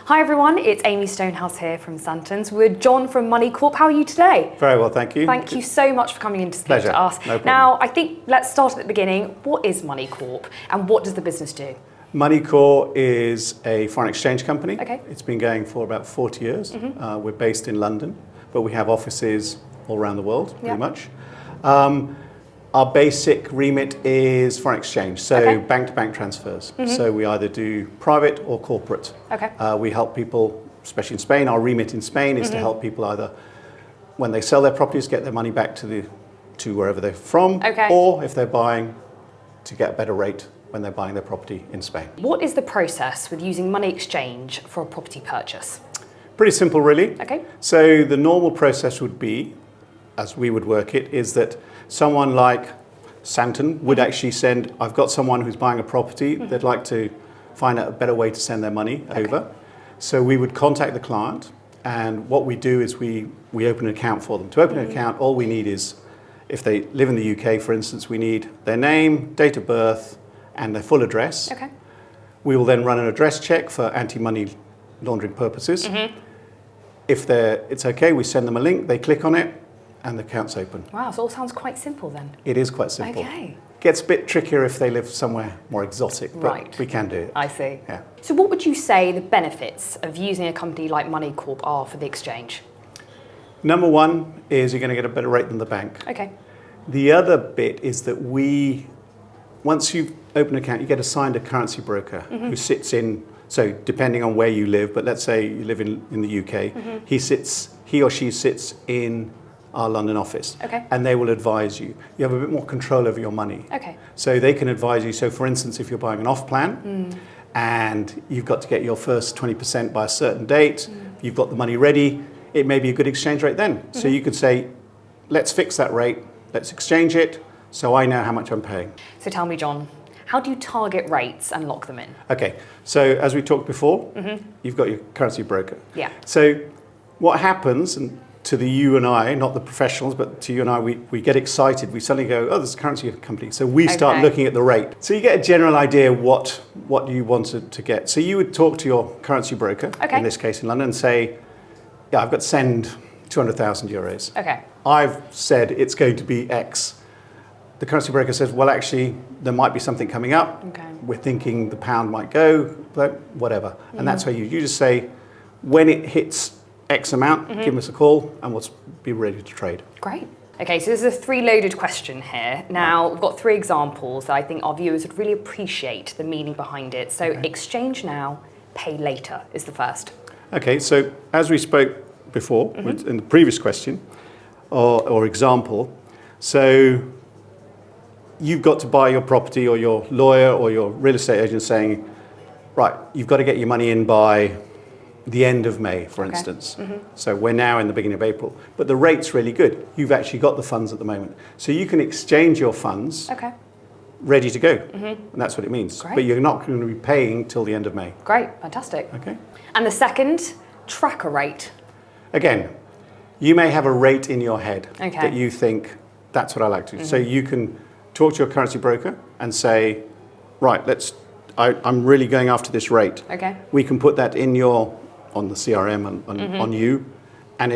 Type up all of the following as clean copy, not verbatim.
Hi everyone, it's Aimee Stonehouse here from Sandtons. We're John from MoneyCorp. How are you today? Very well, thank you. Thank you so much for coming in to speak Pleasure. to us. No problem. Now, I think let's start at the beginning. What is MoneyCorp and what does the business do? MoneyCorp is a foreign exchange company. Okay. It's been going for about 40 years. We're based in London, but we have offices all around the world, pretty much. Our basic remit is foreign exchange, so bank-to-bank transfers. So we either do private or corporate. Okay. We help people, especially in Spain. Our remit in Spain is to help people either when they sell their properties, get their money back to wherever they're from, or if they're buying, to get a better rate when they're buying their property in Spain. What is the process with using money exchange for a property purchase? Pretty simple, really. Okay. So the normal process would be, as we would work it, is that someone like Sandton would actually send, I've got someone who's buying a property, they'd like to find out a better way to send their money over. So we would contact the client, and what we do is we open an account for them. To open an account, all we need is, if they live in the UK, for instance, we need their name, date of birth, and their full address. Okay. We will then run an address check for anti-money laundering purposes. If it's okay, we send them a link, they click on it, and the account's open. Wow, so it all sounds quite simple then. It is quite simple. Okay. Gets a bit trickier if they live somewhere more exotic, but we can do it. I see. Yeah. So what would you say the benefits of using a company like MoneyCorp are for the exchange? Number one is you're going to get a better rate than the bank. Okay. The other bit is that once you've opened an account, you get assigned a currency broker who sits in, so depending on where you live, but let's say you live in the UK, he or she sits in our London office, and they will advise you. You have a bit more control over your money. Okay. So they can advise you. So for instance, if you're buying an off plan and you've got to get your first 20% by a certain date, you've got the money ready, it may be a good exchange rate then. So you could say, let's fix that rate, let's exchange it, so I know how much I'm paying. So tell me, John, how do you target rates and lock them in? Okay, so as we talked before, you've got your currency broker. Yeah. So what happens, and to you and I, not the professionals, but to you and I, we get excited. We suddenly go, oh, there's a currency company. So we start looking at the rate. So you get a general idea what you wanted to get. So you would talk to your currency broker, in this case in London, and say, yeah, I've got to send 200,000 euros. Okay. I've said it's going to be X. The currency broker says, well, actually, there might be something coming up. Okay. We're thinking the pound might go, but whatever. And that's how you just say, when it hits X amount, give us a call and we'll be ready to trade. Great. Okay, so this is a three-loaded question here. Now, we've got three examples that I think our viewers would really appreciate the meaning behind it. So exchange now, pay later is the first. Okay, so as we spoke before in the previous question or example, so you've got to buy your property, or your lawyer or your real estate agent saying, right, you've got to get your money in by the end of May, for instance. So we're now in the beginning of April, but the rate's really good. You've actually got the funds at the moment. So you can exchange your funds ready to go. And that's what it means. Great. But you're not going to be paying till the end of May. Great, fantastic. Okay. And the second, tracker rate. Again, you may have a rate in your head that you think, that's what I like to do. So you can talk to your currency broker and say, right, I'm really going after this rate. Okay. We can put that on the CRM on you, and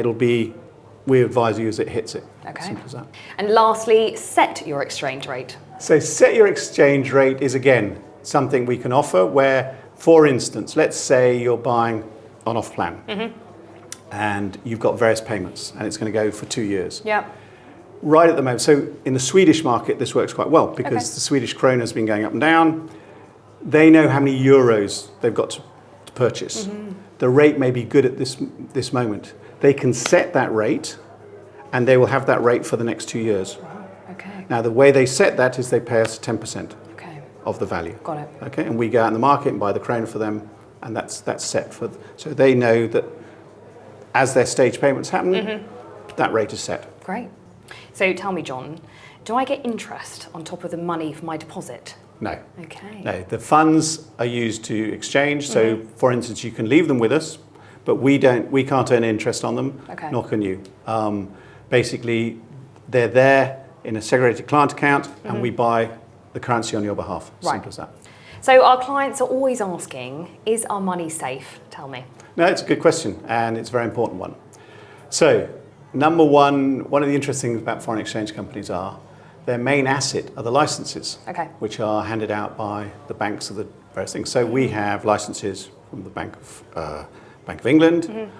we advise you as it hits it. Okay. Simple as that. And lastly, set your exchange rate. So set your exchange rate is, again, something we can offer where, for instance, let's say you're buying an off plan and you've got various payments and it's going to go for 2 years. Yeah. Right at the moment, so in the Swedish market, this works quite well because the Swedish krona has been going up and down. They know how many euros they've got to purchase. The rate may be good at this moment. They can set that rate, and they will have that rate for the next 2 years. Wow. Okay. Now, the way they set that is they pay us 10% of the value. Got it. Okay, and we go out in the market and buy the krona for them, and that's set for. So they know that as their stage payments happen, that rate is set. Great. So tell me, John, do I get interest on top of the money for my deposit? No. Okay. No, the funds are used to exchange. So, for instance, you can leave them with us, but we can't earn interest on them, nor can you. Basically, they're there in a segregated client account, and we buy the currency on your behalf. Simple as that. So our clients are always asking, is our money safe? Tell me. No, it's a good question, and it's a very important one. So, number one of the interesting things about foreign exchange companies are their main asset are the licenses, which are handed out by the banks of the various things. So we have licenses from the Bank of England,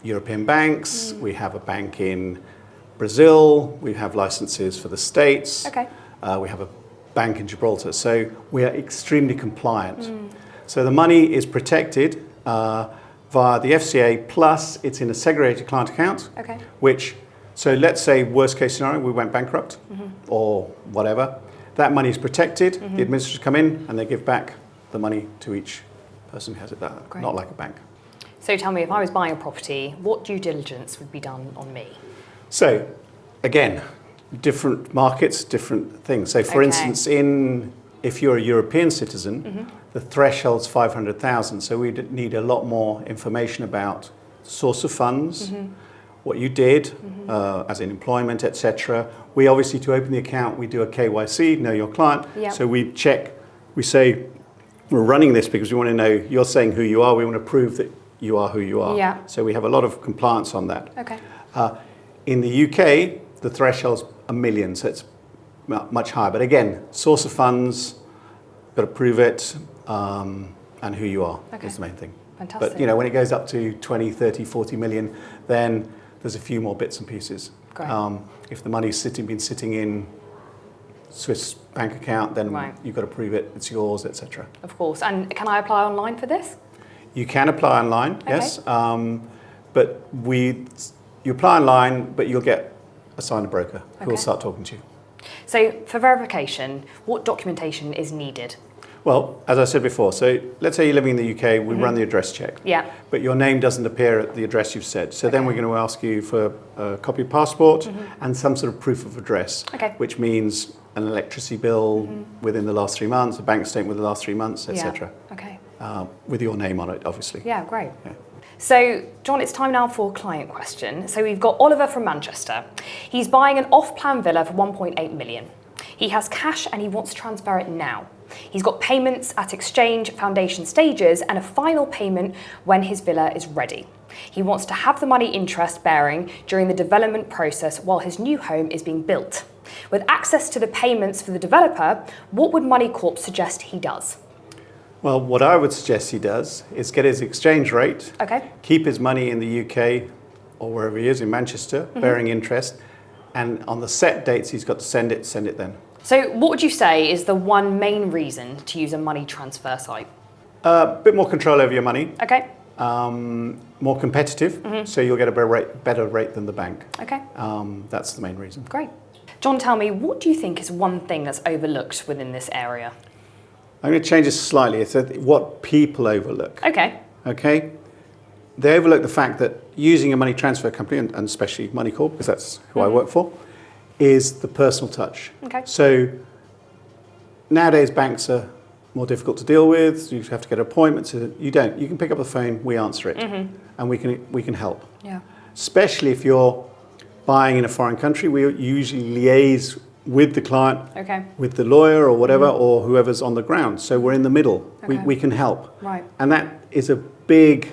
European banks. We have a bank in Brazil. We have licenses for the States. We have a bank in Gibraltar. So we are extremely compliant. So the money is protected via the FCA, plus it's in a segregated client account, which, so let's say worst case scenario, we went bankrupt or whatever. That money is protected. The administrators come in and they give back the money to each person who has it there, not like a bank. So tell me, if I was buying a property, what due diligence would be done on me? So again, different markets, different things. So for instance, if you're a European citizen, the threshold's 500,000. So we need a lot more information about source of funds, what you did, as in employment, etc. We obviously, to open the account, we do a KYC, know your client. So we check, we say, we're running this because we want to know, you're saying who you are, we want to prove that you are who you are. So we have a lot of compliance on that. In the UK, the threshold's 1 million, so it's much higher. But again, source of funds, got to prove it, and who you are is the main thing. But you know, when it goes up to 20, 30, 40 million, then there's a few more bits and pieces. If the money's been sitting in Swiss bank account, then you've got to prove it, it's yours, etc. Of course. And can I apply online for this? You can apply online, yes. But you apply online, but you'll get assigned a broker who will start talking to you. So for verification, what documentation is needed? Well, as I said before, so let's say you're living in the UK, we run the address check. But your name doesn't appear at the address you've said. So then we're going to ask you for a copy of passport and some sort of proof of address, which means an electricity bill within the last 3 months, a bank statement within the last 3 months, etc. With your name on it, obviously. Yeah, great. So, John, it's time now for a client question. So we've got Oliver from Manchester. He's buying an off-plan villa for 1.8 million. He has cash and he wants to transfer it now. He's got payments at exchange, foundation stages, and a final payment when his villa is ready. He wants to have the money interest bearing during the development process while his new home is being built. With access to the payments for the developer, what would MoneyCorp suggest he does? Well, what I would suggest he does is get his exchange rate, keep his money in the UK or wherever he is in Manchester, bearing interest, and on the set dates he's got to send it then. So what would you say is the one main reason to use a money transfer site? A bit more control over your money. More competitive, so you'll get a better rate than the bank. That's the main reason. Great. John, tell me, what do you think is one thing that's overlooked within this area? I'm going to change this slightly. It's what people overlook. Okay. They overlook the fact that using a money transfer company, and especially MoneyCorp, because that's who I work for, is the personal touch. So nowadays banks are more difficult to deal with. You have to get appointments. You don't. You can pick up the phone, we answer it, and we can help. Especially if you're buying in a foreign country, we usually liaise with the client, with the lawyer or whatever, or whoever's on the ground. So we're in the middle. We can help. And that is a big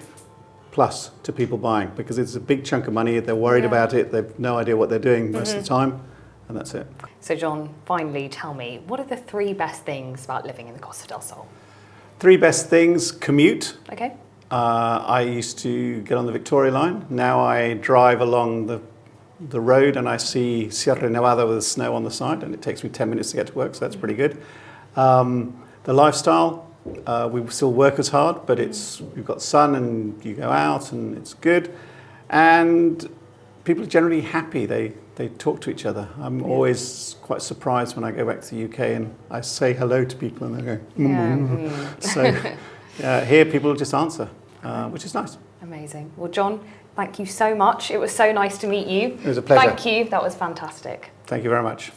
plus to people buying because it's a big chunk of money. They're worried about it. They've no idea what they're doing most of the time. And that's it. So John, finally tell me, what are the 3 best things about living in the Costa del Sol? 3 best things: commute. I used to get on the Victoria line. Now I drive along the road and I see Sierra Nevada with the snow on the side, and it takes me 10 minutes to get to work, so that's pretty good. The lifestyle, we still work as hard, but we've got sun and you go out and it's good. And people are generally happy. They talk to each other. I'm always quite surprised when I go back to the UK and I say hello to people and they go, So here people just answer, which is nice. Amazing. Well, John, thank you so much. It was so nice to meet you. It was a pleasure. Thank you. That was fantastic. Thank you very much.